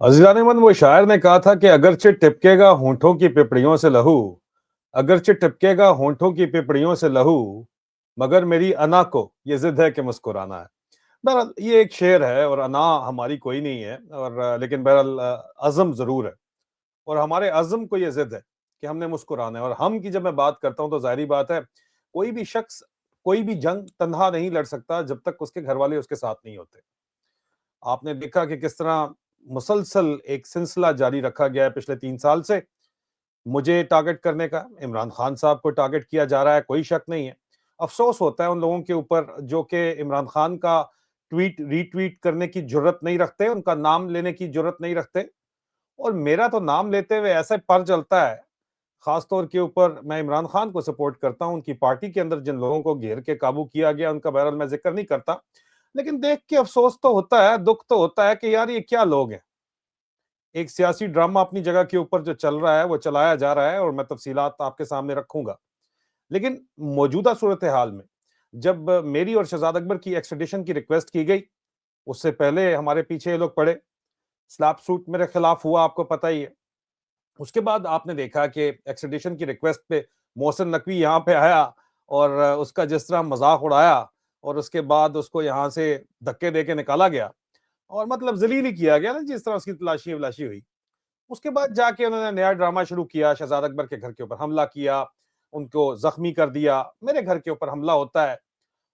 अज़ीज़ान मन वो शायर ने कहा था कि अगरचे टिपकेगा होंठों की पिपड़ियों से लहू, अगरचे टिपकेगा होंठों की पिपड़ियों से लहू, मगर मेरी अना को ये ज़िद है कि मुस्कुराना है। बहरहाल ये एक शेर है और अना हमारी कोई नहीं है और लेकिन बहरहाल अज़्म ज़रूर है और हमारे अज़्म को ये ज़िद है कि हमने मुस्कुराना है और हम की जब मैं बात करता हूँ तो ज़ाहिर-सी बात है, कोई भी शख्स कोई भी जंग तन्हा नहीं लड़ सकता जब तक उसके घरवाले उसके साथ नहीं होते। आपने देखा कि किस तरह मुसलसल एक सिलसिला जारी रखा गया है पिछले 3 साल से। मुझे टारगेट करने का, इमरान खान साहब को टारगेट किया जा रहा है, कोई शक नहीं है। अफ़सोस होता है उन लोगों के ऊपर जो कि इमरान खान का ट्वीट रीट्वीट करने की जुर्रत नहीं रखते, उनका नाम लेने की जुर्रत नहीं रखते और मेरा तो नाम लेते हुए ऐसा पर चलता है, ख़ास तौर के ऊपर मैं इमरान खान को सपोर्ट करता हूँ, उनकी पार्टी के अंदर जिन लोगों को घेर के काबू किया गया, उनका बहरहाल मैं ज़िक्र नहीं करता। लेकिन देख के अफ़सोस तो होता है, दुःख तो होता है कि यार ये क्या लोग हैं। एक सियासी ड्रामा अपनी जगह के ऊपर जो चल रहा है, वो चलाया जा रहा है और मैं तफ़सीलात आपके सामने रखूँगा। लेकिन मौजूदा सूरत-ए-हाल में जब मेरी और शहज़ाद अकबर की एक्स्ट्राडिशन की रिक्वेस्ट की गई, उससे पहले हमारे पीछे ये लोग पड़े। स्लैप सूट मेरे खिलाफ हुआ, आपको पता ही है। उसके बाद आपने देखा कि एक्स्ट्राडिशन की रिक्वेस्ट पे मोहसिन नकवी यहाँ पे आया और उसका जिस तरह मज़ाक उड़ाया और उसके बाद उसको यहाँ से धक्के देके निकाला गया और मतलब ज़लील ही किया गया ना जिस तरह उसकी तलाशी-वलाशी हुई। उसके बाद जाके उन्होंने नया ड्रामा शुरू किया, शहज़ाद अकबर के घर के ऊपर हमला किया, उनको ज़ख्मी कर दिया। मेरे घर के ऊपर हमला होता है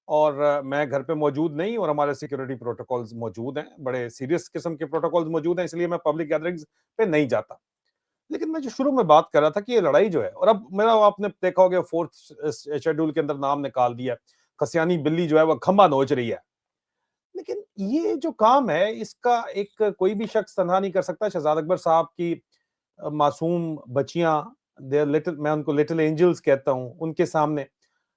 और मैं घर पे मौजूद नहीं और हमारे सिक्योरिटी प्रोटोकॉल्स मौजूद हैं, बड़े सीरियस किस्म के प्रोटोकॉल्स मौजूद हैं, इसलिए मैं पब्लिक गैदरिंग्स पे नहीं जाता। लेकिन मैं जो शुरू में बात कर रहा था कि ये लड़ाई जो है और अब मेरा आपने देखा होगा 4th शेड्यूल के अंदर नाम निकाल दिया। कसियानी बिल्ली जो है वो खंबा नोच रही है। लेकिन ये जो काम है इसका एक कोई भी शख्स तन्हा नहीं कर सकता। शहज़ाद अकबर साहब की मासूम बच्चियाँ दे आर लिटिल मैं उनको लिटिल एंजेल्स कहता हूँ, उनके सामने,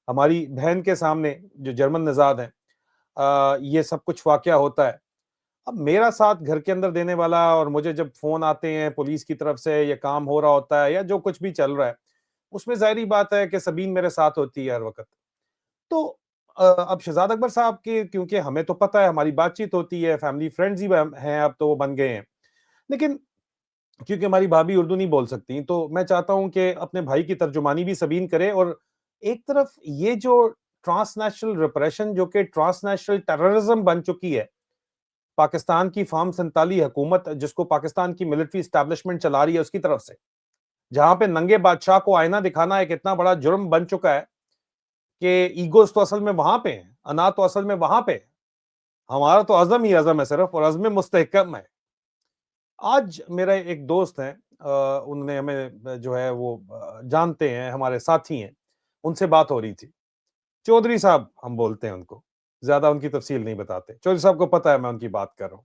हमारी बहन के सामने जो जर्मन नज़ाद हैं ये सब कुछ वाक़या होता है। अब मेरा साथ घर के अंदर देने वाला और मुझे जब फ़ोन आते हैं पुलिस की तरफ से ये काम हो रहा होता है या जो कुछ भी चल रहा है, उसमें ज़ाहिर-सी बात है कि सबीन मेरे साथ होती है हर वक़्त। तो अब शहज़ाद अकबर साहब के क्योंकि हमें तो पता है हमारी बातचीत होती है, फैमिली फ्रेंड्स ही हम हैं अब तो वो बन गए हैं। लेकिन क्योंकि हमारी भाभी उर्दू नहीं बोल सकती, तो मैं चाहता हूँ कि अपने भाई की तर्जुमानी भी सबीन करे और एक तरफ ये जो ट्रांसनेशनल रिप्रेशन जो कि ट्रांसनेशनल टेररिज़्म बन चुकी है, पाकिस्तान की फ़ार्म 47 हुकूमत जिसको पाकिस्तान की मिलिट्री एस्टेब्लिशमेंट चला रही है उसकी तरफ से, जहाँ पे नंगे बादशाह को आईना दिखाना एक इतना बड़ा जुर्म बन चुका है कि ईगोज़ तो असल में वहाँ पे हैं, अना तो असल में वहाँ पे है। हमारा तो अज़म ही अज़म है सिर्फ़ और अज़्म मुस्तहकम है। आज मेरा एक दोस्त है उन्होंने हमें जो है वो जानते हैं, हमारे साथी हैं, उनसे बात हो रही थी। चौधरी साहब हम बोलते हैं उनको, ज़्यादा उनकी तफ़सील नहीं बताते। चौधरी साहब को पता है मैं उनकी बात कर रहा हूँ।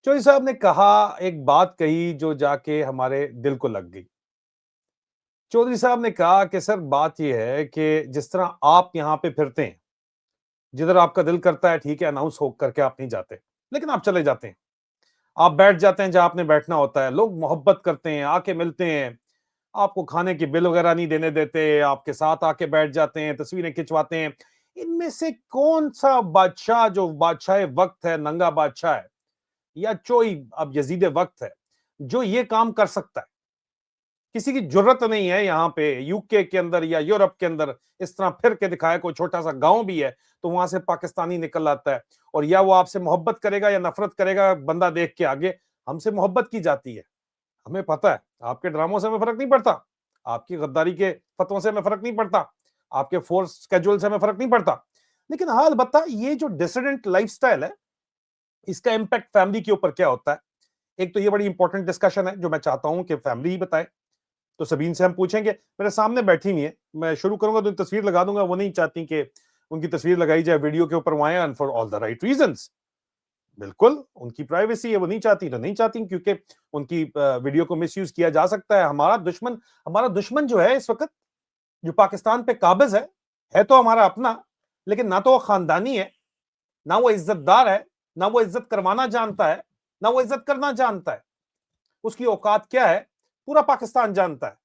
चौधरी साहब ने कहा एक बात कही जो जाके हमारे दिल को लग गई। चौधरी साहब ने कहा कि सर बात ये है कि जिस तरह आप यहाँ पे फिरते हैं, जिधर आपका दिल करता है ठीक है अनाउंस हो करके आप नहीं जाते, लेकिन आप चले जाते हैं। आप बैठ जाते हैं जहाँ आपने बैठना होता है, लोग मोहब्बत करते हैं, आके मिलते हैं, आपको खाने की बिल वगैरह नहीं देने देते, आपके साथ आके बैठ जाते हैं, तस्वीरें खिंचवाते हैं। इनमें से कौन-सा बादशाह जो बादशाह वक़्त है, नंगा बादशाह है या कोई अब यज़ीद वक़्त है, जो ये काम कर सकता है? किसी की जुर्रत नहीं है यहाँ पे यूके के अंदर या यूरोप के अंदर इस तरह फिर के दिखाए कोई छोटा-सा गाँव भी है, तो वहाँ से पाकिस्तानी निकल आता है और या वो आपसे मोहब्बत करेगा या नफ़रत करेगा बंदा देख के आगे, हमसे मोहब्बत की जाती है। हमें पता है, आपके ड्रामों से हमें फ़र्क नहीं पड़ता, आपकी गद्दारी के फ़तवों से हमें फ़र्क नहीं पड़ता, आपके फ़ोर्स स्केड्यूल से हमें फ़र्क नहीं पड़ता। लेकिन हाँ, अलबत्ता ये जो डिसिडेंट लाइफ़स्टाइल है, इसका इम्पैक्ट फैमिली के ऊपर क्या होता है? एक तो ये बड़ी इंपॉर्टेंट डिस्कशन है, जो मैं चाहता हूँ कि फैमिली ही बताए। तो सबीन से हम पूछेंगे, मेरे सामने बैठी हुई हैं, मैं शुरू करूँगा तो तस्वीर लगा दूँगा, वो नहीं चाहती कि उनकी तस्वीर लगाई जाए वीडियो के ऊपर, वो आएँ and for all the right reasons. बिल्कुल, उनकी प्राइवेसी है, वो नहीं चाहती तो नहीं चाहती क्योंकि उनकी वीडियो को मिसयूज़ किया जा सकता है। हमारा दुश्मन जो है इस वक़्त, जो पाकिस्तान पे काबिज़ है तो हमारा अपना, लेकिन ना तो वो खानदानी है, ना वो इज़्ज़तदार है, ना वो इज़्ज़त करवाना जानता है, ना वो इज़्ज़त करना जानता है। उसकी औकात क्या है, पूरा पाकिस्तान जानता है।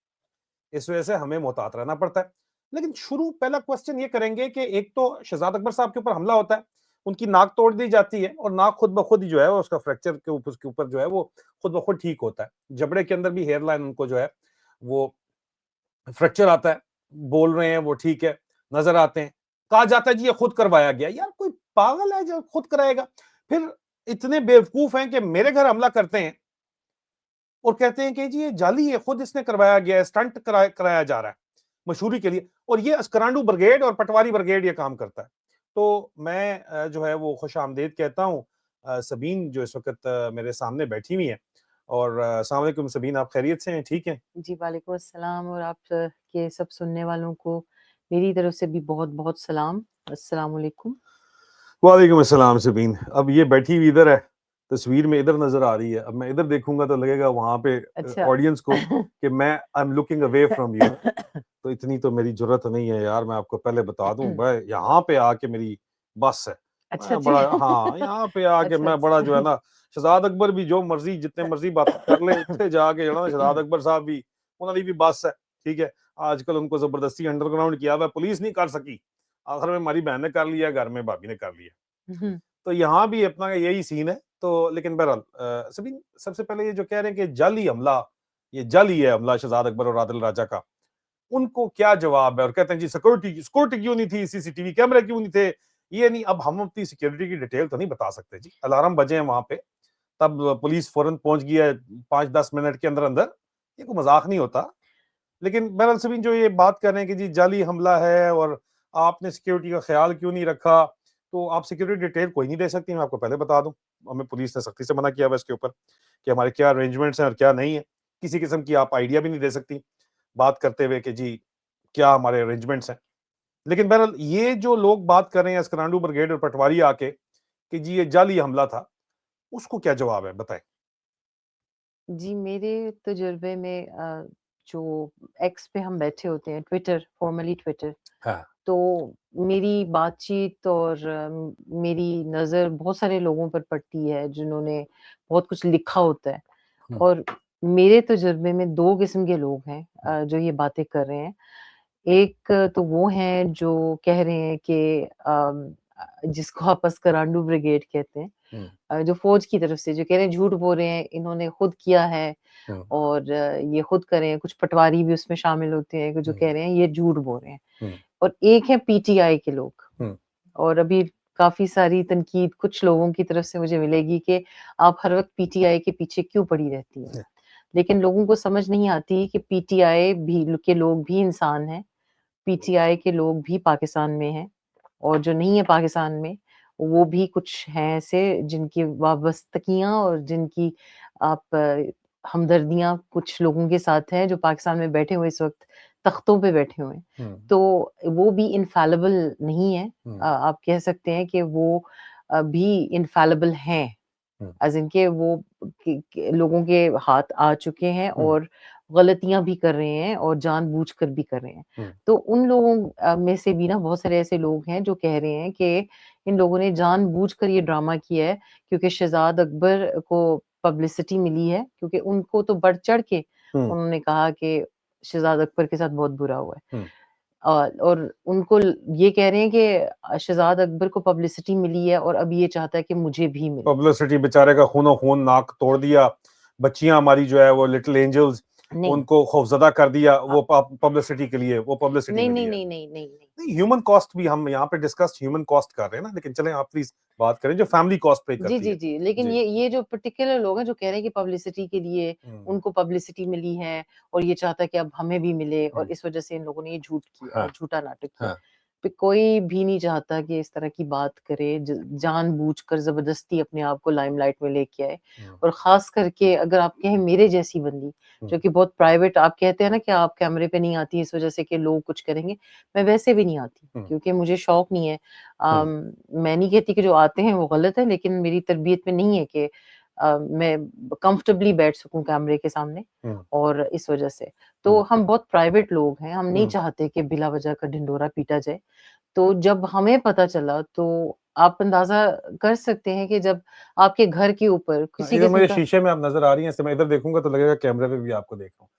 इस वजह से हमें मोहतात रहना पड़ता है। लेकिन शुरू पहला क्वेश्चन ये करेंगे कि एक तो शहज़ाद अकबर साहब के ऊपर हमला होता है। उनकी नाक तोड़ दी जाती है और नाक खुद ब खुद ही जो है उसका फ्रैक्चर के उसके ऊपर जो है वो खुद ब खुद ठीक होता है। जबड़े के अंदर भी हेयर लाइन उनको जो है वो फ्रैक्चर आता है, बोल रहे हैं वो ठीक है, नज़र आते हैं। कहा जाता है जी ये खुद करवाया गया। यार कोई पागल है जो खुद कराएगा? फिर इतने बेवकूफ हैं कि मेरे घर हमला करते हैं और कहते हैं कि जी ये जाली है, खुद इसने करवाया गया है, स्टंट कराया जा रहा है मशहूरी के लिए। और ये अस्करांडू ब्रिगेड और पटवारी ब्रिगेड ये काम करता है। तो मैं जो है वो खुशामदीद कहता हूँ सबीन जो इस वक़्त मेरे सामने बैठी हुई हैं और अस्सलाम वालेकुम सबीन, आप खैरियत से हैं? ठीक हैं? जी, वालेकुम अस्सलाम और आप के सब सुनने वालों को मेरी तरफ से भी बहुत-बहुत सलाम। अस्सलाम वालेकुम। वालेकुम अस्सलाम सबीन। अब ये बैठी हुई इधर है, तस्वीर में इधर नज़र आ रही है। अब मैं इधर देखूँगा तो लगेगा वहाँ पे अच्छा। ऑडियंस को कि मैं I am looking away from you. तो इतनी तो मेरी ज़रूरत नहीं है यार, मैं आपको पहले बता दूँ, मैं यहाँ पे आके मेरी बस है। अच्छा मैं जी। बड़ा हाँ, यहाँ पे आके अच्छा, मैं बड़ा जो है अच्छा। ना, शहज़ाद अकबर भी जो मर्ज़ी जितने मर्ज़ी बातें कर ले, उत्थे जाके जो है ना शहज़ाद अकबर साहब भी, उन्हां दी भी बस है, ठीक है? आजकल उनको ज़बरदस्ती अंडरग्राउंड किया हुआ है, पुलिस नहीं कर सकी। आखिर में हमारी बहन ने कर लिया, घर में भाभी ने कर लिया। हुँ, तो यहाँ भी अपना यही सीन है। तो लेकिन बहरहाल सबीन सबसे पहले ये जो कह रहे हैं कि जाली हमला, ये जाली है हमला शहज़ाद अकबर और आदिल राजा का, उनको क्या जवाब है? और कहते हैं जी सिक्योरिटी सिक्योरिटी क्यों नहीं थी? सीसीटीवी कैमरे क्यों नहीं थे? ये नहीं। अब हम अपनी सिक्योरिटी की डिटेल तो नहीं बता सकते जी। अलार्म बजे हैं वहाँ पे, तब पुलिस फौरन पहुँच गई है 5-10 मिनट के अंदर-अंदर। ये कोई मज़ाक नहीं होता। लेकिन बहरहाल सभी जो ये बात कर रहे हैं कि जी जाली हमला है और आपने सिक्योरिटी का ख्याल क्यों नहीं रखा, तो आप सिक्योरिटी डिटेल कोई नहीं दे सकती, मैं आपको पहले बता दूं। हमें पुलिस ने सख्ती से मना किया हुआ है इसके ऊपर कि हमारे क्या अरेंजमेंट्स हैं और क्या नहीं है। किसी किस्म की आप आइडिया भी नहीं दे सकती बात करते हुए कि जी क्या हमारे अरेंजमेंट्स हैं। लेकिन बहरहाल ये जो लोग बात कर रहे हैं अस्करांडू ब्रिगेड और पटवारी आके कि जी ये जाली हमला था, उसको क्या जवाब है बताएं। जी, मेरे तजुर्बे में जो एक्स पे हम बैठे होते हैं, ट्विटर, फॉर्मली ट्विटर, हाँ। तो मेरी बातचीत और मेरी नज़र बहुत सारे लोगों पर पड़ती है, जिन्होंने बहुत कुछ लिखा होता है। हम्म, और मेरे तजुर्बे में 2 किस्म के लोग हैं हम्म, जो ये बातें कर रहे हैं। एक तो वो हैं जो कह रहे हैं कि जिसको आप अस्करांडू ब्रिगेड कहते हैं, हम्म, जो फ़ौज की तरफ से जो कह रहे हैं झूठ बोल रहे हैं, इन्होंने खुद किया है हम्म, और ये खुद कर रहे हैं। कुछ पटवारी भी उसमें शामिल होते हैं, जो हम्म, कह रहे हैं ये झूठ बोल रहे हैं। हम्म, और एक है पीटीआई के लोग। हम्म, और अभी काफ़ी सारी तनकीद कुछ लोगों की तरफ से मुझे मिलेगी कि आप हर वक़्त पीटीआई के पीछे क्यों पड़ी रहती हैं। लेकिन लोगों को समझ नहीं आती कि पीटीआई भी के लोग भी इंसान हैं, पीटीआई के लोग भी पाकिस्तान में हैं और जो नहीं है पाकिस्तान में, वो भी कुछ हैं ऐसे जिनकी वाबस्तगियाँ और जिनकी आप हमदर्दियाँ कुछ लोगों के साथ हैं जो पाकिस्तान में बैठे हुए इस वक़्त तख्तों पे बैठे हुए हैं। हम्म, तो वो भी इन्फैलिबल नहीं है। हम्म, आप कह सकते हैं कि वो भी इन्फैलिबल हैं। हम्म, एज़ इन के वो कि लोगों के हाथ आ चुके हैं हम्म, और गलतियाँ भी कर रहे हैं और जानबूझकर भी कर रहे हैं। हम्म, तो उन लोगों में से भी ना बहुत सारे ऐसे लोग हैं जो कह रहे हैं कि इन लोगों ने जानबूझकर ये ड्रामा किया है क्योंकि शहज़ाद अकबर को पब्लिसिटी मिली है क्योंकि उनको तो बढ़-चढ़ के हम्म, उन्होंने कहा कि शहज़ाद अकबर के साथ बहुत बुरा हुआ है। हम्म। और उनको ये कह रहे हैं कि शहज़ाद अकबर को पब्लिसिटी मिली है और अब ये चाहता है कि मुझे भी मिले। पब्लिसिटी बेचारे का खूनो खून नाक तोड़ दिया। बच्चियाँ हमारी जो है वो लिटिल एंजल्स नहीं। उनको खौफज़दा कर दिया अ, वो पब्लिसिटी के लिए, वो पब्लिसिटी नहीं, मिली नहीं, है। नहीं, नहीं, नहीं, नहीं। नहीं ह्यूमन कॉस्ट भी हम यहाँ पे डिस्कस ह्यूमन कॉस्ट कर रहे हैं ना, लेकिन चलें आप प्लीज़ बात करें जो फैमिली कॉस्ट पे जी, करती जी, है। जी। लेकिन जी। ये जो पर्टिकुलर लोग हैं जो कह रहे हैं कि पब्लिसिटी के लिए हुँ, उनको पब्लिसिटी मिली है और ये चाहता है कि अब हमें भी मिले हुँ। और इस वज़ह से इन लोगों ने ये झूठ किया हाँ, झूठा नाटक किया। हाँ। पे कोई भी नहीं चाहता कि इस तरह की बात करे, जानबूझकर ज़बरदस्ती अपने आप को लाइमलाइट में लेके आए हुँ, और ख़ास करके अगर आप कहें मेरे जैसी बंदी, हुँ, जो कि बहुत प्राइवेट आप कहते हैं ना कि आप कैमरे पे नहीं आती इस वज़ह से कि लोग कुछ करेंगे, मैं वैसे भी नहीं आती हुँ, क्योंकि मुझे शौक नहीं है। हुँ, मैं नहीं कहती कि जो आते हैं वो गलत है, लेकिन मेरी तरबियत में नहीं है कि मैं कंफर्टेबली बैठ सकूँ कैमरे के सामने हुँ, और इस वज़ह से। तो हुँ, हम बहुत प्राइवेट लोग हैं, हम नहीं हुँ। चाहते कि बिला वजह का ढिंढोरा पीटा जाए। तो जब हमें पता चला तो आप अंदाज़ा कर सकते हैं कि जब आपके घर के ऊपर हाँ, किसी इधर किस्म मुझे का शीशे में आप नज़र आ रही हैं, इससे मैं इधर देखूँगा तो लगेगा कैमरे पे भी आपको देख रहा हूँ।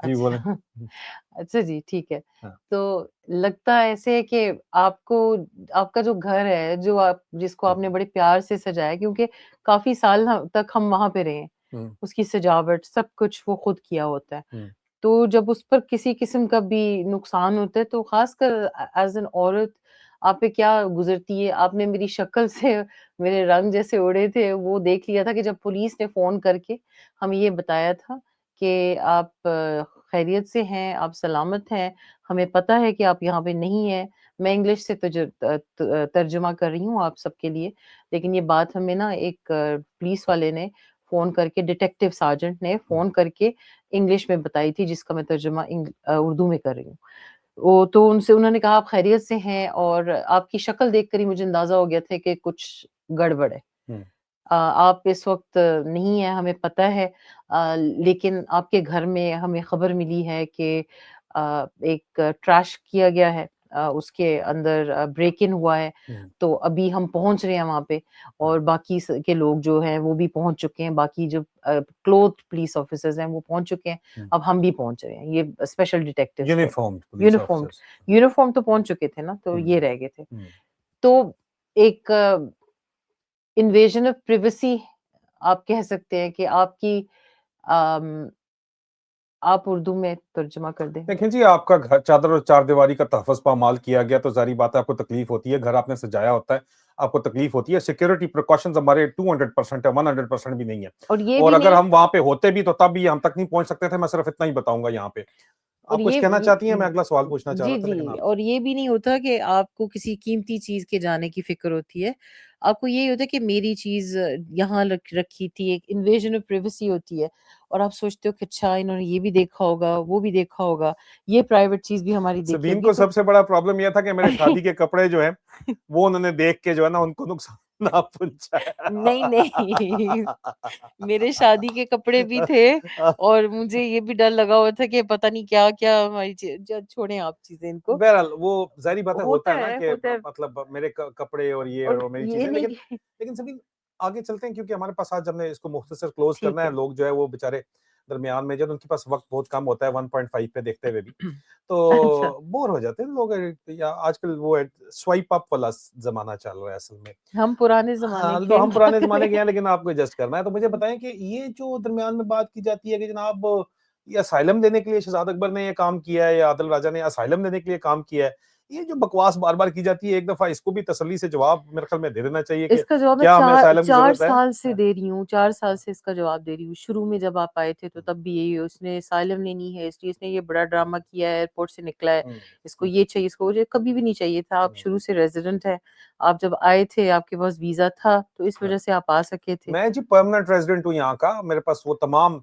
जी बोलें। अच्छा। अच्छा जी, ठीक है। हाँ। तो लगता है ऐसे है कि आपको आपका जो घर है, जो आप जिसको हुँ, आपने बड़े प्यार से सजाया है क्योंकि काफ़ी साल ह तक हम वहाँ पे रहे हैं, हुँ, उसकी सजावट सब कुछ वो खुद किया होता है। हुँ, तो जब उस पर किसी किस्म का भी नुकसान होता है तो ख़ासकर एज़ एन औरत आप पे क्या गुज़रती है? आपने मेरी शक्ल से मेरे रंग जैसे उड़े थे वो देख लिया था कि जब पुलिस ने फ़ोन करके हमें ये बताया था कि आप खैरियत से हैं, आप सलामत हैं, हमें पता है कि आप यहाँ पे नहीं हैं। मैं इंग्लिश से तर्जुमा कर रही हूँ आप सबके लिए, लेकिन ये बात हमें ना एक पुलिस वाले ने फ़ोन करके डिटेक्टिव सार्जेंट ने हुँ। फ़ोन करके इंग्लिश में बताई थी जिसका मैं तर्जुमा उर्दू में कर रही हूँ। वो तो उनसे उन्होंने कहा आप खैरियत से हैं और आपकी शक्ल देखकर ही मुझे अंदाज़ा हो गया था कि कुछ गड़बड़ है। हुँ, आप इस वक़्त नहीं हैं हमें पता है लेकिन आपके घर में हमें ख़बर मिली है कि एक ट्रैश किया गया है उसके अंदर ब्रेक इन हुआ है। हुँ, तो अभी हम पहुँच रहे हैं वहाँ पे हुँ, और बाकी के लोग जो हैं वो भी पहुँच चुके हैं। बाकी जो क्लोथ्ड पुलिस ऑफ़िसर्स हैं वो पहुँच चुके हैं। हुँ। अब हम भी पहुँच रहे हैं। ये स्पेशल डिटेक्टिव्स थे। यूनिफ़ॉर्म्ड पुलिस यूनिफ़ॉर्म्ड ऑफिसर्स। यूनिफ़ॉर्म तो पहुँच चुके थे ना, तो हुँ, ये रह गए थे। हुँ। तो एक इन्वेजन ऑफ प्राइवेसी आप कह सकते हैं कि आपकी अम, आप उर्दू में तर्जुमा कर दें। देखें जी, आपका घर चादर और चारदीवारी का तहफ़्फ़ुज़ पामाल किया गया तो ज़ाहिर बात है आपको तकलीफ़ होती है, घर आपने सजाया होता है, आपको तकलीफ़ होती है। सिक्योरिटी प्रिकॉशंस हमारे 200% है, 100% भी नहीं है। और ये और भी अगर नहीं हम वहाँ पे होते भी तो तब भी हम तक नहीं पहुँच सकते थे, मैं सिर्फ़ इतना ही बताऊँगा यहाँ पे। और आप कुछ कहना ये चाहती हैं? मैं अगला सवाल पूछना चाह जी, रहा था लेकिन जी आप और ये भी नहीं होता कि आपको किसी कीमती चीज़ के जाने की फ़िक्र होती है। आपको यही होता है कि मेरी चीज़ यहाँ रखी थी, एक इन्वेजन ऑफ प्राइवेसी होती है और आप सोचते हो कि अच्छा इन्होंने ये भी देखा होगा, वो भी देखा होगा, ये प्राइवेट चीज़ भी हमारी देखी सबीन होगी को तो सबसे बड़ा प्रॉब्लम ये था कि मेरे शादी के कपड़े जो हैं, वो उन्होंने देख के जो है ना उनको नुकसान ना नहीं, नहीं पहुँचाया। मेरे शादी के कपड़े भी थे और मुझे ये भी डर लगा हुआ था कि पता नहीं क्या-क्या हमारी छोड़ें आप चीज़ें इनको। बहरहाल वो ज़ाहिर-सी बात है होता है ना कि होता है मतलब मेरे कपड़े और ये और और मेरी ये चीज़ें नहीं लेकिन कि लेकिन सभी आगे चलते हैं क्योंकि हमारे पास आज हमने इसको मुख्तसर क्लोज़ करना ठीक है। है। लोग जो है वो बेचारे दरमियान में जब उनके पास वक़्त बहुत कम होता है 1.5 पे देखते हुए भी, अच्छा, तो बोर हो जाते हैं लोग या आजकल वो है स्वाइप अप वाला ज़माना चल रहा है असल में। हम पुराने ज़माने हाँ, तो के हम बात पुराने कर रहे ज़माने के हैं। हैं लेकिन आपको एडजस्ट करना है। तो मुझे बताएँ कि ये जो दरमियान में बात की जाती है कि जनाब ये असाइलम देने के लिए शहज़ाद अकबर ने ये काम किया है या आदिल राजा ने असाइलम देने के लिए काम किया है। ये जो बकवास बार-बार की जाती है, एक दफ़ा इसको भी तसल्ली से जवाब मेरे ख़्याल में दे देना चाहिए कि इसका जवाब मैं क्या हमें 4 असाइलम की 4 ज़रूरत है? साल से हाँ, दे रही हूँ, 4 साल हाँ, से इसका जवाब दे रही हूँ। शुरू में जब आप आए थे तो हुँ, तब भी यही उसने असाइलम लेनी है इसलिए इसने ये बड़ा ड्रामा किया है, एयरपोर्ट से निकला है, हुँ, इसको ये चाहिए, इसको वो चाहिए, कभी भी नहीं चाहिए था। आप हुँ, शुरू से रेज़िडेंट हैं, आप जब आए थे आपके पास वीज़ा था, तो इस हाँ। वज़ह से आप आ सके थे। मैं जी परमानेंट रेज़िडेंट हूँ यहाँ का, मेरे पास वो तमाम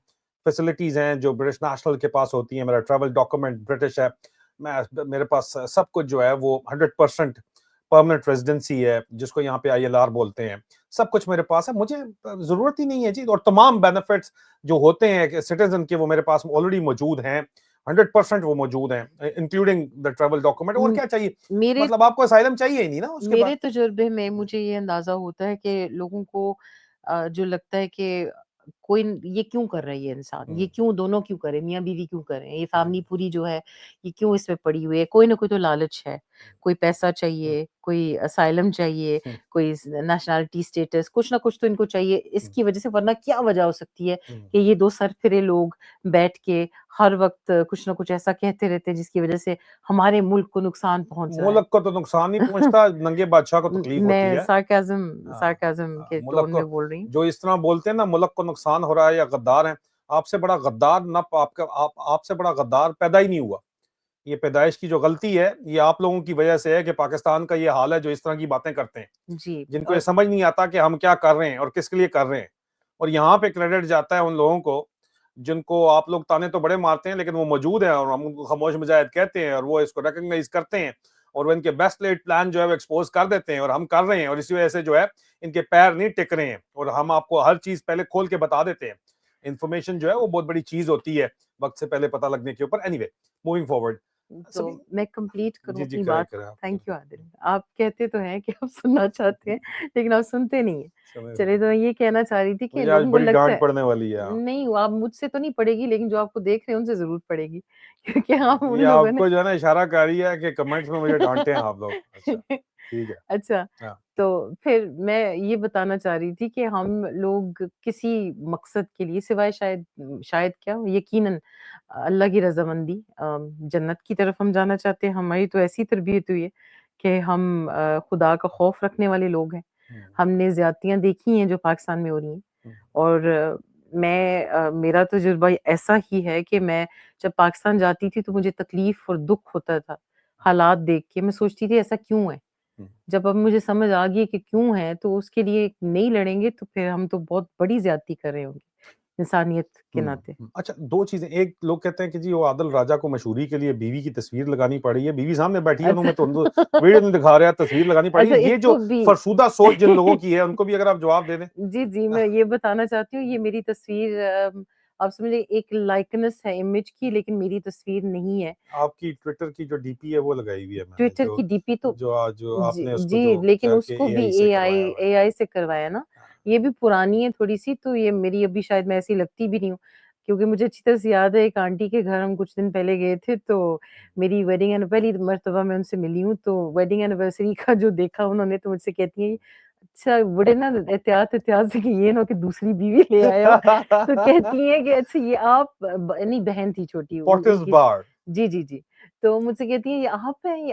फैसिलिटीज़ हैं जो ब्रिटिश नेशनल के पास होती हैं, मेरा ट्रैवल डॉक्यूमेंट ब्रिटिश है। मेरे पास सब कुछ जो है वो 100% परमानेंट रेज़िडेंसी है, जिसको यहाँ पे आईएलआर बोलते हैं। सब कुछ मेरे पास है, मुझे ज़रूरत ही नहीं है जी और तमाम बेनिफिट्स जो होते हैं कि सिटिज़न के वो मेरे पास ऑलरेडी मौजूद हैं, 100% वो मौजूद हैं इंक्लूडिंग द ट्रैवल डॉक्यूमेंट और उम, क्या चाहिए? मेरे मतलब आपको असाइलम चाहिए ही नहीं ना उसके बाद। मेरे तजुर्बे में मुझे ये अंदाज़ा होता है कि लोगों को जो लगता है कि कोई ये क्यों कर रहा है ये इंसान? ये हुँ, क्यों दोनों क्यों करें? मियाँ-बीवी क्यों करें? ये हुँ, फैमिली पूरी जो है, ये क्यों इसमें पड़ी हुई है? कोई ना कोई तो लालच है। कोई पैसा हुँ, चाहिए, कोई असाइलम चाहिए, हुँ, कोई नेशनैलिटी स्टेटस, कुछ ना कुछ तो इनको चाहिए। हुँ, इसकी वज़ह से वरना क्या वज़ह हो सकती है हुँ। कि ये 2 सरफिरे लोग बैठ के हर वक़्त कुछ ना कुछ ऐसा कहते रहते हैं जिसकी वज़ह से हमारे मुल्क को नुकसान पहुँच रहा है। मुल्क को तो नुकसान नहीं पहुँचता, नंगे बादशाह को तकलीफ होती मैं है। सार्काज़्म हाँ, सार्काज़्म हाँ, के मुल्क टोन को में बोल रही हूँ। जो इस तरह बोलते हैं ना मुल्क को नुकसान हो रहा है या गद्दार हैं, आपसे बड़ा गद्दार ना आपका आपसे बड़ा गद्दार पैदा ही नहीं हुआ। ये पैदाइश की जो गलती है, ये आप लोगों की वजह से है कि पाकिस्तान का ये हाल है जो इस तरह की बातें करते हैं। जी जिनको ये समझ नहीं आता कि हम क्या कर रहे हैं और किसके लिए कर रहे हैं। और यहाँ पे क्रेडिट जाता है उन लोगों को, जिनको आप लोग ताने तो बड़े मारते हैं लेकिन वो मौजूद हैं और हम उनको खामोश मुजाहिद कहते हैं और वो इसको रिकॉग्नाइज़ करते हैं और वो इनके बेस्ट लेड प्लान जो है वो एक्सपोज़ कर देते हैं और हम कर रहे हैं और इसी वजह से जो है इनके पैर नहीं टिक रहे हैं और हम आपको हर चीज़ पहले खोल के बता देते हैं। इन्फॉर्मेशन जो है वो बहुत बड़ी चीज़ होती है, वक़्त से पहले पता लगने के ऊपर। एनीवे, मूविंग फॉरवर्ड तो सभी मैं कंप्लीट करूँ जी, जी, अपनी करें, बात। करें आप थैंक करें। यू आदिल। आप कहते तो हैं कि आप सुनना चाहते हैं, लेकिन आप सुनते नहीं हैं। समझ रहा चलिए, हूँ। तो मैं ये कहना चाह रही थी कि मुझे आज लोगों को बड़ी लगता डाँट है पड़ने वाली है। हाँ। नहीं, वो आप मुझसे तो नहीं पड़ेगी, लेकिन जो आपको देख रहे हैं उनसे ज़रूर पड़ेगी क्योंकि आप ये उन लोगों ने आपको जो है ना इशारा कर रही है कि कमेंट्स में मुझे डाँटे आप लोग। अच्छा, ठीक है। अच्छा, हाँ। तो फिर मैं ये बताना चाह रही थी कि हम लोग किसी मकसद के लिए सिवाय शायद क्या यकीनन अल्लाह की रज़ामंदी जन्नत की तरफ हम जाना चाहते हैं। हमारी तो ऐसी तरबियत हुई है कि हम खुदा का खौफ रखने वाले लोग हैं। हुँ, हमने ज़्यादतियाँ देखी हैं जो पाकिस्तान में हो रही हैं हुँ, और मेरा तजुर्बा ऐसा ही है कि मैं जब पाकिस्तान जाती थी तो मुझे तकलीफ़ और दुःख होता था, हालात देख के। मैं सोचती थी ऐसा क्यों है? हुँ, जब अब मुझे समझ आ गई कि क्यों है, तो उसके लिए नहीं लड़ेंगे तो फिर हम तो बहुत बड़ी ज़्यादती कर रहे होंगे, इंसानियत के हुँ, नाते। हुँ। अच्छा 2 चीज़ें, एक लोग कहते हैं कि जी वो आदिल राजा को मशहूरी के लिए बीवी की तस्वीर लगानी पड़ी है। बीवी सामने बैठी है, उन्हें अच्छा मैं तुरंत वीडियो नहीं दिखा रहा, तस्वीर लगानी पड़ी अच्छा है। ये जो इसको भी फरसुदा सोच जिन लोगों की है, उनको भी अगर आप जवाब दे दें। जी, जी, मैं ये बताना चाहती हूँ, ये मेरी तस्वीर आप समझिए एक लाइकेनेस है इमेज की, लेकिन मेरी तस्वीर नहीं है। आपकी ट्विटर की जो डीपी है वो लगाई हुई है मैंने, ट्विटर की डीपी तो जो जी, आपने उसको जो जी, लेकिन करके उसको भी एआई से एआई करवाया हुआ है। एआई से करवाया ना। हाँ, ये भी पुरानी है थोड़ी-सी, तो ये मेरी अभी शायद मैं ऐसी लगती भी नहीं हूँ। क्योंकि मुझे अच्छी तरह से याद है एक आंटी के घर हम कुछ दिन पहले गए थे, तो मेरी वेडिंग एन पहली मर्तबा मैं उनसे मिली हूँ, तो वेडिंग एनिवर्सरी का जो देखा उन्होंने तो मुझसे कहती हैं, "अच्छा बड़े ना एहतियात-एहतियात से कि ये ना हो कि दूसरी बीवी ले आए हो।" तो कहती हैं कि अच्छा ये आप नहीं बहन थी छोटी पॉटिस उनकी बार। जी, जी, जी। तो मुझसे कहती हैं, ये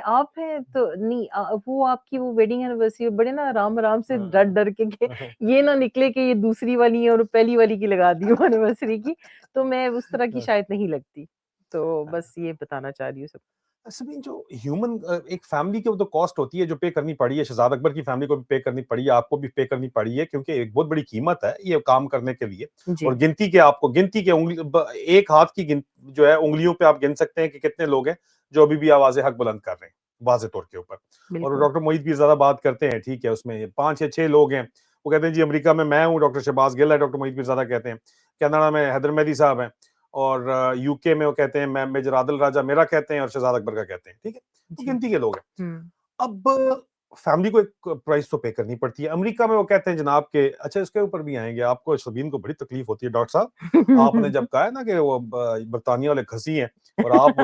आप हैं?" तो नहीं वो आपकी वो वेडिंग एनिवर्सरी बड़े ना आराम-आराम से डर-डर के कि ये ना निकले कि ये दूसरी वाली है और पहली वाली की लगा दी हो एनिवर्सरी की, तो मैं उस तरह की शायद नहीं लगती। तो बस ये बताना चाह रही हूँ सब असली जो एक फैमिली की वो तो कॉस्ट होती है जो पे करनी पड़ी है, शहजाद अकबर की फैमिली को भी पे करनी पड़ी है, आपको भी पे करनी पड़ी है क्योंकि एक बहुत बड़ी कीमत है ये काम करने के लिए। जी। और गिनती के एक हाथ की जो है उंगलियों पे आप गिन सकते हैं कि कितने लोग हैं जो अभी भी आवाज़ हक बुलंद कर रहे हैं, वाज़े तौर के ऊपर। और बिल्कुल। डॉक्टर मोईद पीरज़ादा बात करते हैं, ठीक है, उसमें 5 या 6 लोग हैं। वो कहते हैं जी अमेरिका में मैं हूँ, डॉक्टर शहबाज गिल है, डॉक्टर मोईद पीरज़ादा कहते हैं। कनाडा में हैदर मेहदी साहब हैं। और यूके में वो कहते हैं मैं मेजर आदिल राजा मेरा कहते हैं और शहजाद अकबर का कहते हैं, ठीक है? तो जी। गिनती के लोग हैं। हुँ। अब फैमिली को एक प्राइस तो पे करनी पड़ती है। अमेरिका में वो कहते हैं जनाब के अच्छा इसके ऊपर भी आएँगे, आपको शबीन को बड़ी तकलीफ होती है डॉक्टर साहब। आपने जब कहा है ना कि वो बरतानिया वाले खसी हैं और आप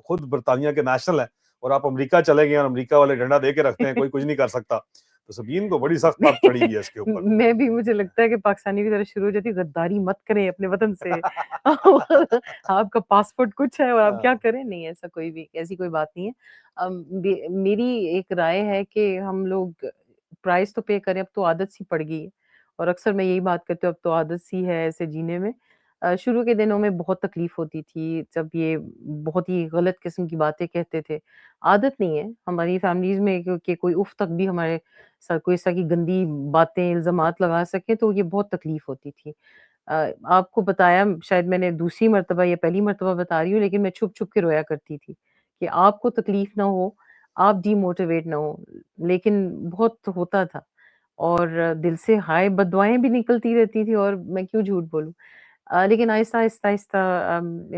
खुद बरतानिया के नेशनल हैं और आप अमेरिका चले गए और अमेरिका वाले डंडा दे के रखते हैं, कोई कुछ नहीं कर सकता। तो शबीन को बड़ी सख्त बात पड़ी हुई है इसके ऊपर। मैं भी मुझे लगता है कि पाकिस्तानी की तरह शुरू हो जाती है, गद्दारी मत करें अपने वतन से। आपका पासपोर्ट कुछ है और आप क्या हाँ। करें? नहीं ऐसा कोई भी ऐसी कोई बात नहीं है। मेरी एक राय है कि हम लोग प्राइस तो पे करें, अब तो आदत सी पड़ गई है और अक्सर मैं यही बात करती हूँ, अब तो आदत सी है ऐसे जीने में। शुरू के दिनों में बहुत तकलीफ होती थी, जब ये बहुत ही गलत किस्म की बातें कहते थे। आदत नहीं है हमारी फैमिलीज़ में कि कोई उफ़ तक भी हमारे कोई इस तरह की गंदी बातें, इल्ज़ामात लगा सके तो ये बहुत तकलीफ़ होती थी। आपको बताया शायद मैंने दूसरी मर्तबा या पहली मर्तबा बता रही हूँ लेकिन मैं छुप-छुप के रोया करती थी, कि आपको तकलीफ़ ना हो, आप डीमोटिवेट ना हो, लेकिन बहुत होता था और दिल से हाय बददुआएँ भी निकलती रहती थी और मैं क्यों झूठ बोलूँ। लेकिन आहिस्ता-आहिस्ता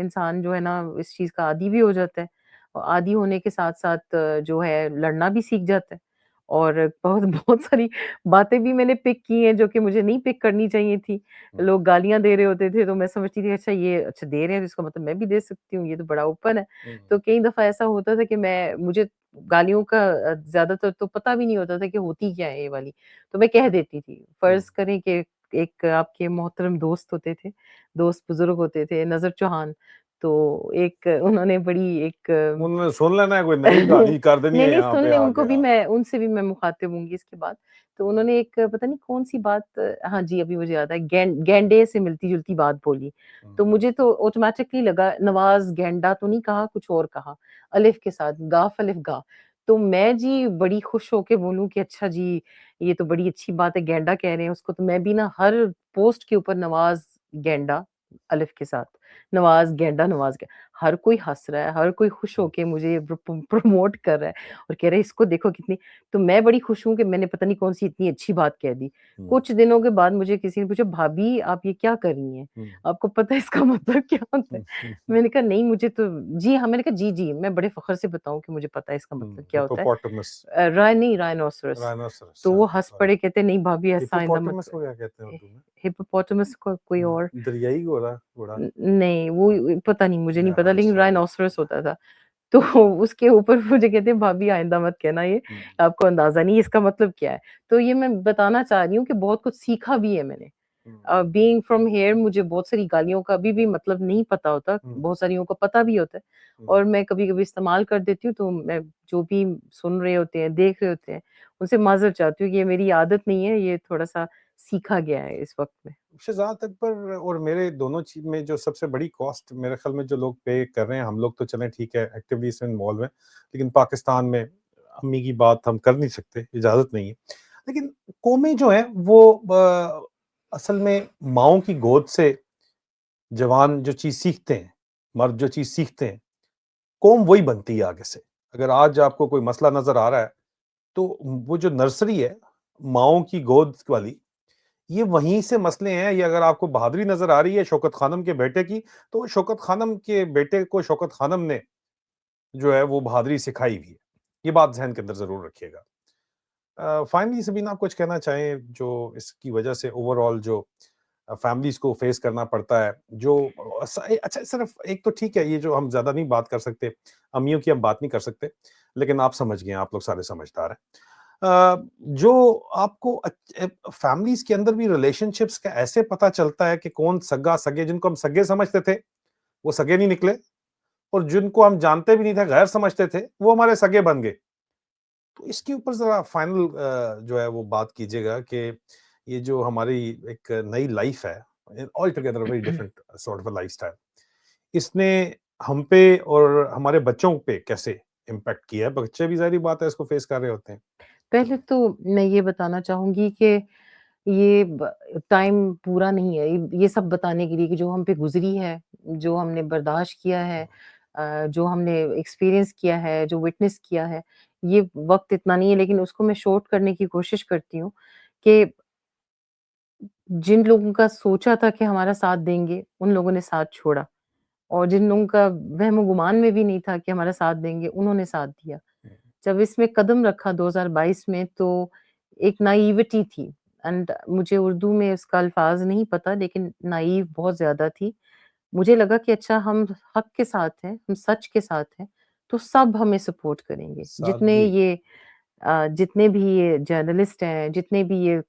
इंसान जो है ना इस चीज़ का आदी भी हो जाता है और आदी होने के साथ-साथ जो है लड़ना भी सीख जाता है और बहुत बहुत सारी बातें भी मैंने पिक की हैं जो कि मुझे नहीं पिक करनी चाहिए थी। हुँ, लोग गालियाँ दे रहे होते थे तो मैं समझती थी अच्छा ये अच्छा दे रहे हैं तो इसका मतलब मैं भी दे सकती हूँ, ये तो बड़ा ओपन है। हुँ, तो कई दफ़ा ऐसा होता था कि मुझे गालियों का ज़्यादातर तो पता भी नहीं होता था कि होती क्या है ये वाली, तो मैं कह देती थी। हुँ। फ़र्ज़ करें कि एक आपके मोहतरम दोस्त होते थे, दोस्त बुज़ुर्ग होते थे, नज़र चौहान, तो एक उन्होंने बड़ी एक उन्होंने सुन लेना है, कोई नई कहानी कर देनी नहीं, है नहीं यहाँ सुन पे लें आके। हाँ। उनसे भी मैं मुख़ातिब होंगी इसके बाद। तो उन्होंने एक पता नहीं कौन-सी बात हाँ जी, अभी मुझे याद है गैंडे से मिलती-जुलती बात बोली। हुँ, तो मुझे तो ऑटोमैटिकली लगा नवाज़ गैंडा तो नहीं कहा, कुछ और कहा, अलिफ के साथ, गाफ अलिफ गा। तो मैं जी बड़ी खुश होके बोलूँ कि अच्छा जी, ये तो बड़ी अच्छी बात है, गैंडा कह रहे हैं उसको, तो मैं भी ना हर पोस्ट के ऊपर नवाज़ गैंडा अलिफ के साथ, नवाज़ गैंडा, नवाज़ ग हर कोई हँस रहा है, हर कोई खुश होके मुझे प्रमोट कर रहा है और कह रहा है इसको देखो कितनी। तो मैं बड़ी खुश हूँ कि मैंने पता नहीं कौन-सी इतनी अच्छी बात कह दी। हुँ, कुछ दिनों के बाद मुझे किसी ने पूछा, "भाभी आप ये क्या कर रही हैं? हुँ, आपको पता है इसका मतलब क्या होता है?" हुँ, हुँ, मैंने कहा, "नहीं मुझे तो।" जी हाँ, मैंने कहा, "जी, जी, मैं बड़े फ़ख्र से बताऊँ कि मुझे पता है इसका मतलब क्या होता है।" हिप्पोपोटामस, राय नहीं, राइनोसोरस। राइनोसरस, तो वो हँस सॉरी, पड़े, कहते, "नहीं भाभी ऐसा आइंदा मत।" हिप्पोपोटामस को क्या कहते हैं उर्दू में? हिप्पोपोटामस को कोई और। दरियाई घोड़ा घोड़ा, नहीं, वो पता नहीं, मुझे नहीं या पता, आई एम लेकिन सॉरी। राइनोसोरस होता था। तो उसके ऊपर मुझे कहते हैं, "भाभी आइंदा मत कहना ये, हुँ, आपको अंदाज़ा नहीं है इसका मतलब क्या है।" तो ये मैं बताना चाह रही हूँ कि बहुत कुछ सीखा भी है मैंने। हुँ, बीइंग फ्रॉम हियर मुझे बहुत सारी गालियों का अभी भी मतलब नहीं पता होता, हुँ, बहुत सारियों को पता भी होता है हुँ, और मैं कभी-कभी इस्तेमाल कर देती हूँ, तो मैं जो भी सुन रहे होते हैं, देख रहे होते हैं, उनसे माज़रत चाहती हूँ कि ये मेरी आदत नहीं है, ये थोड़ा-सा सीखा गया है इस वक़्त में। शहज़ाद अकबर और मेरे दोनों चीज़ में जो सबसे बड़ी कॉस्ट मेरे ख़्याल में जो लोग पे कर रहे हैं, हम लोग तो चलें ठीक है, एक्टिवली इसमें इन्वॉल्व हैं, लेकिन पाकिस्तान में अम्मी की बात हम कर नहीं सकते, इजाज़त नहीं है। लेकिन कौमें जो हैं वो असल में माँओं की गोद से जवान जो चीज़ सीखते हैं, मर्द जो चीज़ सीखते हैं, कौम वही बनती है आगे से। अगर आज आपको कोई मसला नज़र आ रहा है, तो वो जो नर्सरी है, माँओं की गोद वाली, ये वहीं से मसले हैं। ये अगर आपको बहादुरी नज़र आ रही है शौकत खानम के बेटे की, तो शौकत खानम के बेटे को शौकत खानम ने जो है वो बहादुरी सिखाई हुई है। ये बात ज़हन के अंदर ज़रूर रखिएगा। फाइनली सबीना आप कुछ कहना चाहें जो इसकी वजह से ओवरऑल जो फैमिलीज़ को फेस करना पड़ता है, जो अच्छा सिर्फ़ एक तो ठीक है, ये जो हम ज़्यादा नहीं बात कर सकते, अम्मियों की हम बात नहीं कर सकते, लेकिन आप समझ गए हैं, आप लोग सारे समझदार हैं। जो आपको फैमिलीज़ के अंदर भी रिलेशनशिप्स का ऐसे पता चलता है कि कौन सगे जिनको हम सगे समझते थे, वो सगे नहीं निकले और जिनको हम जानते भी नहीं थे, गैर समझते थे, वो हमारे सगे बन गए। तो इसके ऊपर ज़रा फाइनल जो है वो बात कीजिएगा कि ये जो हमारी एक नई लाइफ़ है, all together very different sort of a lifestyle, इसने हम पे और हमारे बच्चों पे कैसे इम्पैक्ट किया है? बच्चे भी ज़ाहिर-सी बात है इसको फेस कर रहे होते हैं। पहले तो मैं ये बताना चाहूँगी कि ये टाइम पूरा नहीं है, ये सब बताने के लिए कि जो हम पे गुज़री है, जो हमने बर्दाश्त किया है, जो हमने एक्सपीरियंस किया है, जो विटनेस किया है, ये वक़्त इतना नहीं है, लेकिन उसको मैं शॉर्ट करने की कोशिश करती हूँ कि जिन लोगों का सोचा था कि हमारा साथ देंगे, उन लोगों ने साथ छोड़ा और जिन लोगों का वहम-ओ-गुमान में भी नहीं था कि हमारा साथ देंगे, उन्होंने साथ दिया। जब इसमें कदम रखा 2022 में, तो एक नाइविटी थी एंड मुझे उर्दू में उसका अल्फ़ाज़ नहीं पता, लेकिन नाइव बहुत ज़्यादा थी। मुझे लगा कि अच्छा हम हक के साथ हैं, हम सच के साथ हैं, तो सब हमें सपोर्ट करेंगे। सादगी। जितने भी ये जर्नलिस्ट हैं, जितने भी ये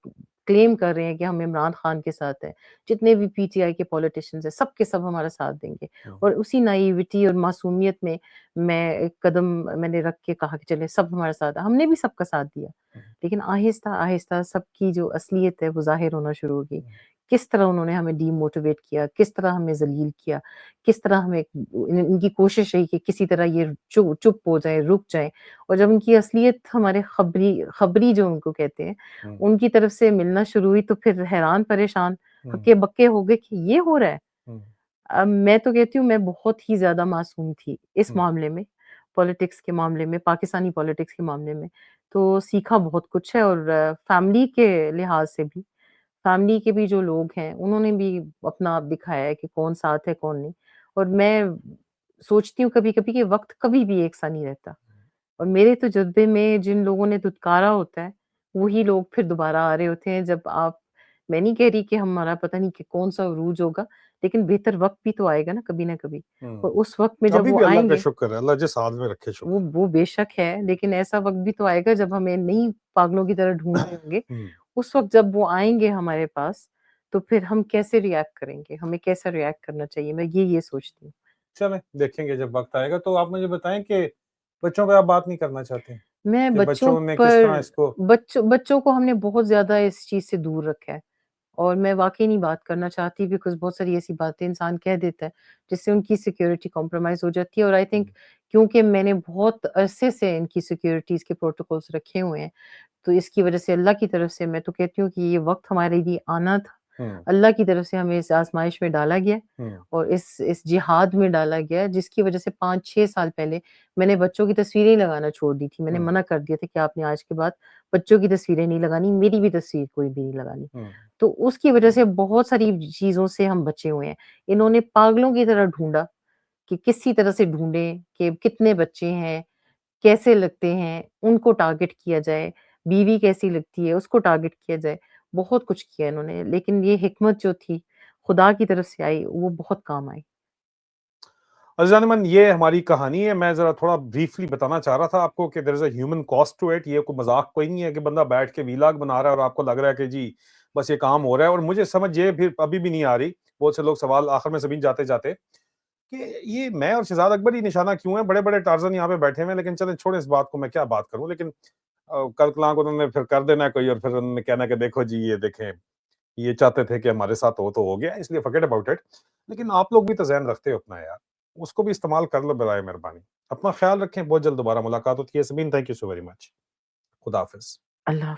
क्लेम कर रहे हैं कि हम इमरान खान के साथ हैं, जितने भी पीटीआई के पॉलिटिशियंस हैं, सब के सब हमारा साथ देंगे। हुँ, और उसी नाइविटी और मासूमियत में मैं एक कदम मैंने रख के कहा कि चलिए सब हमारे साथ हैं। हमने भी सबका साथ दिया। हुँ, लेकिन आहिस्ता-आहिस्ता सबकी जो असलियत है वो ज़ाहिर होना शुरू हो गई। हुँ, किस तरह उन्होंने हमें डीमोटिवेट किया, किस तरह हमें ज़लील किया, किस तरह हमें इनकी कोशिश रही कि किसी तरह ये चुप हो जाएँ, रुक जाएँ और जब उनकी असलियत हमारे खबरी जो उनको कहते हैं, हुँ, उनकी तरफ से मिलना शुरू हुई तो फिर हैरान परेशान, हुँ, हक्के-बक्के हो गए कि ये हो रहा है। हुँ, मैं तो कहती हूँ मैं बहुत ही ज़्यादा मासूम थी इस हुँ, मामले में, पॉलिटिक्स के मामले में, पाकिस्तानी पॉलिटिक्स के मामले में। तो सीखा बहुत कुछ है और फैमिली के लिहाज़ से भी, फैमिली के भी जो लोग हैं, उन्होंने भी अपना आप दिखाया है कि कौन साथ है, कौन नहीं। और मैं सोचती हूँ कभी-कभी कि वक़्त कभी भी एक सा नहीं रहता और मेरे तजुर्बे में जिन लोगों ने धुतकारा होता है, वही लोग फिर दोबारा आ रहे होते हैं जब आप मैं नहीं कह रही कि हमारा पता नहीं कि कौन-सा उरूज होगा, लेकिन बेहतर वक़्त भी तो आएगा ना कभी न कभी। और हुँ। उस वक़्त में जब अभी वो भी अल्लाह का आएँगे, शुक्र है, अल्लाह जिस हाल में रखे शुक्र है। वो बेशक है, लेकिन ऐसा वक़्त भी तो आएगा जब हमें नहीं पागलों की तरह ढूँढ रहे होंगे। हुँ, उस वक़्त जब वो आएँगे हमारे पास, तो फिर हम कैसे रिएक्ट करेंगे? हमें कैसा रिएक्ट करना चाहिए? मैं ये सोचती हूँ। चलें देखेंगे जब वक़्त आएगा। तो आप मुझे बताएँ कि बच्चों पे आप बात नहीं करना चाहते? मैं कि बच्चों बच्चों ने किस तरह पर इसको बच्चों को हमने बहुत ज़्यादा इस चीज़ से दूर रखा है और मैं वाक़ई नहीं बात करना चाहती बिकॉज़ बहुत सारी ऐसी बातें इंसान कह देता है, जिससे उनकी सिक्योरिटी कॉम्प्रोमाइज़ हो जाती है और आई थिंक हुँ, क्योंकि मैंने बहुत अरसे से इनकी सिक्योरिटीज़ के प्रोटोकॉल्स रखे हुए हैं, तो इसकी वज़ह से अल्लाह की तरफ से मैं तो कहती हूँ कि ये वक़्त हमारे लिए आना था हम्म, अल्लाह की तरफ से हमें इस आज़माइश में डाला गया है हम्म, और इस जिहाद में डाला गया है, जिसकी वज़ह से 5-6 साल पहले मैंने बच्चों की तस्वीरें ही लगाना छोड़ दी थी। मैंने हम्म, मना कर दिया था कि आपने आज के बाद बच्चों की तस्वीरें नहीं लगानी, मेरी भी तस्वीर कोई भी नहीं लगानी। हम्म, तो उसकी वज़ह से बहुत सारी चीज़ों से हम बचे हुए हैं। इन्होंने पागलों की तरह ढूँढा कि किसी तरह से ढूँढें कि कितने बच्चे हैं, कैसे लगते हैं, उनको टारगेट किया जाए, बीवी कैसी लगती है, उसको टारगेट किया जाए। बहुत कुछ किया इन्होंने, लेकिन ये हिकमत जो थी, खुदा की तरफ से आई, वो बहुत काम आई। अज़ीज़ान ये हमारी कहानी है। मैं ज़रा थोड़ा ब्रीफली बताना चाह रहा था आपको कि there is a human cost to it. ये कोई मज़ाक कोई नहीं है कि बंदा बैठ के वीलॉग बना रहा है और आपको लग रहा है कि जी, बस ये काम हो रहा है। और मुझे समझ ये फिर अभी भी नहीं आ रही, बहुत से लोग सवाल आखिर में ज़मीन जाते-जाते, कि ये मैं और शहज़ाद अकबर ही निशाना क्यों हैं? बड़े-बड़े टार्ज़न यहाँ पे बैठे हुए हैं, लेकिन चलें छोड़ें इस बात को, मैं क्या बात करूँ? लेकिन कल-कलां को उन्होंने फिर कर देना है कोई और फिर उन्होंने कहना है कि देखो जी, ये देखें, ये चाहते थे कि हमारे साथ हो तो हो गया, इसलिए फॉरगेट अबाउट इट। लेकिन आप लोग भी तो ज़हन रखते हो अपना यार, उसको भी इस्तेमाल कर लो बराए मेहरबानी। अपना ख़्याल रखें, बहुत जल्द दोबारा मुलाकात होती है। Sameen, thank you so very much. खुदा हाफ़िज़। अल्लाह